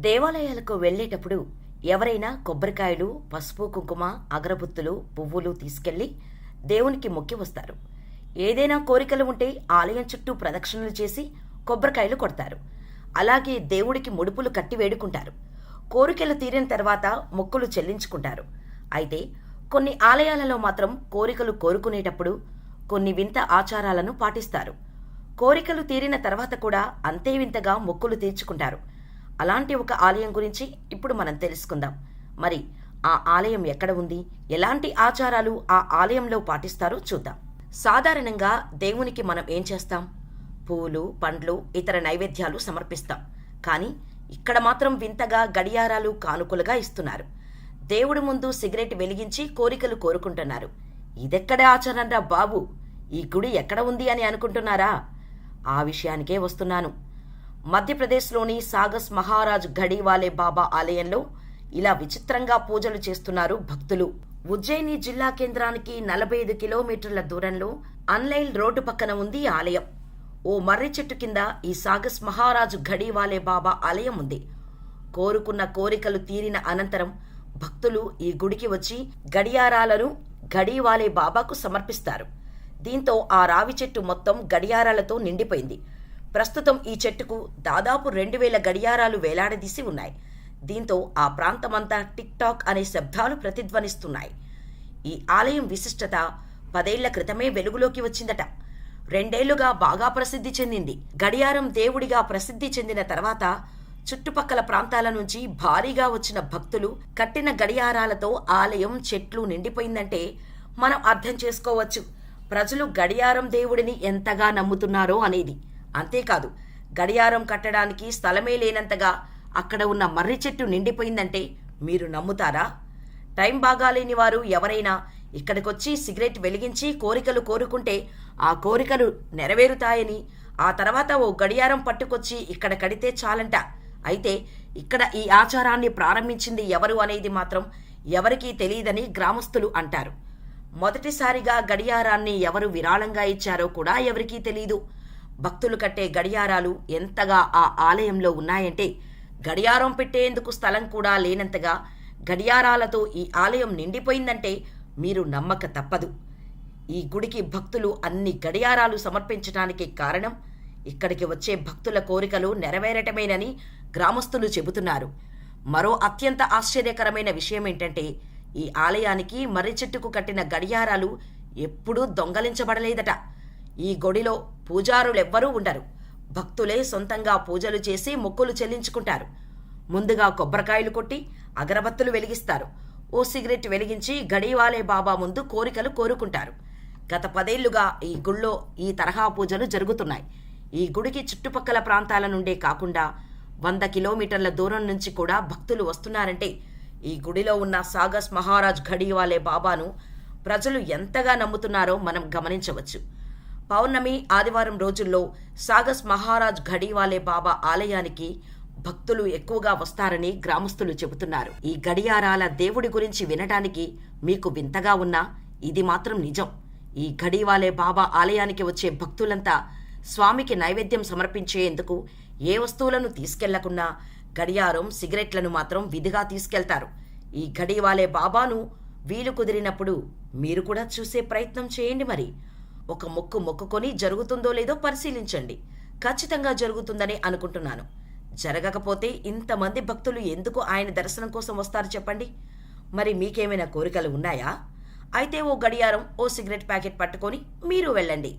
దేవాలయాలకు వెళ్ళేటప్పుడు ఎవరైనా కొబ్బరికాయలు, పసుపు, కుంకుమ, అగరబత్తులు, పువ్వులు తీసుకెళ్లి దేవునికి మొక్కి వస్తారు. ఏదైనా కోరికలు ఉంటే ఆలయం చుట్టూ ప్రదక్షిణలు చేసి కొబ్బరికాయలు కొడతారు. అలాగే దేవుడికి ముడుపులు కట్టి వేడుకుంటారు. కోరికలు తీరిన తర్వాత మొక్కులు చెల్లించుకుంటారు. అయితే కొన్ని ఆలయాలలో మాత్రం కోరికలు కోరుకునేటప్పుడు కొన్ని వింత ఆచారాలను పాటిస్తారు. కోరికలు తీరిన తర్వాత కూడా అంతే వింతగా మొక్కులు తీర్చుకుంటారు. అలాంటి ఒక ఆలయం గురించి ఇప్పుడు మనం తెలుసుకుందాం. మరి ఆ ఆలయం ఎక్కడ ఉంది, ఎలాంటి ఆచారాలు ఆ ఆలయంలో పాటిస్తారో చూద్దాం. సాధారణంగా దేవునికి మనం ఏం చేస్తాం? పూలు, పండ్లు, ఇతర నైవేద్యాలు సమర్పిస్తాం. కానీ ఇక్కడ మాత్రం వింతగా గడియారాలు కానుకలుగా ఇస్తున్నారు. దేవుడి ముందు సిగరెట్ వెలిగించి కోరికలు కోరుకుంటున్నారు. ఇదెక్కడ ఆచారంరా బాబు, ఈ గుడి ఎక్కడ ఉంది అని అనుకుంటున్నారా? ఆ విషయానికే వస్తున్నాను. మధ్యప్రదేశ్లోని సాగస్ మహారాజ్ ఘడీవాలే బాబా ఆలయంలో ఇలా విచిత్రంగా పూజలు చేస్తున్నారు భక్తులు. ఉజ్జయిని జిల్లా కేంద్రానికి 45 కిలోమీటర్ల దూరంలో అన్లైల్ రోడ్డు పక్కన ఉంది ఆలయం. ఓ మర్రి చెట్టు కింద ఈ సాగస్ మహారాజు ఘడీవాలే బాబా ఆలయం ఉంది. కోరుకున్న కోరికలు తీరిన అనంతరం భక్తులు ఈ గుడికి వచ్చి గడియారాలను ఘడీవాలే బాబాకు సమర్పిస్తారు. దీంతో ఆ రావి చెట్టు మొత్తం గడియారాలతో నిండిపోయింది. ప్రస్తుతం ఈ చెట్టుకు దాదాపు 2000 గడియారాలు వేలాడదీసి ఉన్నాయి. దీంతో ఆ ప్రాంతమంతా టిక్ టాక్ అనే శబ్దాలు ప్రతిధ్వనిస్తున్నాయి. ఈ ఆలయం విశిష్టత 10 ఏళ్ల క్రితమే వెలుగులోకి వచ్చిందట. 2 ఏళ్లుగా బాగా ప్రసిద్ధి చెందింది. గడియారం దేవుడిగా ప్రసిద్ధి చెందిన తర్వాత చుట్టుపక్కల ప్రాంతాల నుంచి భారీగా వచ్చిన భక్తులు కట్టిన గడియారాలతో ఆలయం చెట్లు నిండిపోయిందంటే మనం అర్థం చేసుకోవచ్చు ప్రజలు గడియారం దేవుడిని ఎంతగా నమ్ముతున్నారో అనేది. అంతేకాదు, గడియారం కట్టడానికి స్థలమే లేనంతగా అక్కడ ఉన్న మర్రి చెట్టు నిండిపోయిందంటే మీరు నమ్ముతారా? టైం బాగాలేని వారు ఎవరైనా ఇక్కడికొచ్చి సిగరెట్ వెలిగించి కోరికలు కోరుకుంటే ఆ కోరికలు నెరవేరుతాయని, ఆ తర్వాత ఓ గడియారం పట్టుకొచ్చి ఇక్కడ కడితే చాలంట. అయితే ఇక్కడ ఈ ఆచారాన్ని ప్రారంభించింది ఎవరు అనేది మాత్రం ఎవరికీ తెలియదని గ్రామస్తులు అంటారు. మొదటిసారిగా గడియారాన్ని ఎవరు విరాళంగా ఇచ్చారో కూడా ఎవరికీ తెలీదు. భక్తులు కట్టే గడియారాలు ఎంతగా ఆ ఆలయంలో ఉన్నాయంటే గడియారం పెట్టేందుకు స్థలం కూడా లేనంతగా గడియారాలతో ఈ ఆలయం నిండిపోయిందంటే మీరు నమ్మక తప్పదు. ఈ గుడికి భక్తులు అన్ని గడియారాలు సమర్పించడానికి కారణం ఇక్కడికి వచ్చే భక్తుల కోరికలు నెరవేరటమేనని గ్రామస్తులు చెబుతున్నారు. మరో అత్యంత ఆశ్చర్యకరమైన విషయం ఏంటంటే ఈ ఆలయానికి మర్రి చెట్టుకు కట్టిన గడియారాలు ఎప్పుడూ దొంగలించబడలేదట. ఈ గుడిలో పూజారులెవ్వరూ ఉండరు. భక్తులే సొంతంగా పూజలు చేసి మొక్కులు చెల్లించుకుంటారు. ముందుగా కొబ్బరికాయలు కొట్టి అగరబత్తులు వెలిగిస్తారు. ఓ సిగరెట్ వెలిగించి గడీవాలే బాబా ముందు కోరికలు కోరుకుంటారు. గత 10 ఏళ్లుగా ఈ గుళ్ళో ఈ తరహా పూజలు జరుగుతున్నాయి. ఈ గుడికి చుట్టుపక్కల ప్రాంతాల నుండే కాకుండా 100 కిలోమీటర్ల దూరం నుంచి కూడా భక్తులు వస్తున్నారంటే ఈ గుడిలో ఉన్న సాగస్ మహారాజ్ ఘడీవాలే బాబాను ప్రజలు ఎంతగా నమ్ముతున్నారో మనం గమనించవచ్చు. పౌర్ణమి, ఆదివారం రోజుల్లో సాగస్ మహారాజ్ ఘడీవాలే బాబా ఆలయానికి భక్తులు ఎక్కువగా వస్తారని గ్రామస్తులు చెబుతున్నారు. ఈ గడియారాల దేవుడి గురించి వినడానికి మీకు వింతగా ఉన్నా ఇది మాత్రం నిజం. ఈ ఘడీవాలే బాబా ఆలయానికి వచ్చే భక్తులంతా స్వామికి నైవేద్యం సమర్పించేందుకు ఏ వస్తువులను తీసుకెళ్లకుండా గడియారం, సిగరెట్లను మాత్రం విధిగా తీసుకెళ్తారు. ఈ ఘడీవాలే బాబాను వీలు కుదిరినప్పుడు మీరు కూడా చూసే ప్రయత్నం చేయండి. మరి ఒక మొక్కు మొక్కుకొని జరుగుతుందో లేదో పరిశీలించండి. ఖచ్చితంగా జరుగుతుందని అనుకుంటున్నాను. జరగకపోతే ఇంతమంది భక్తులు ఎందుకు ఆయన దర్శనం కోసం వస్తారు చెప్పండి? మరి మీకేమైనా కోరికలు ఉన్నాయా? అయితే ఓ గడియారం, ఓ సిగరెట్ ప్యాకెట్ పట్టుకొని మీరు వెళ్ళండి.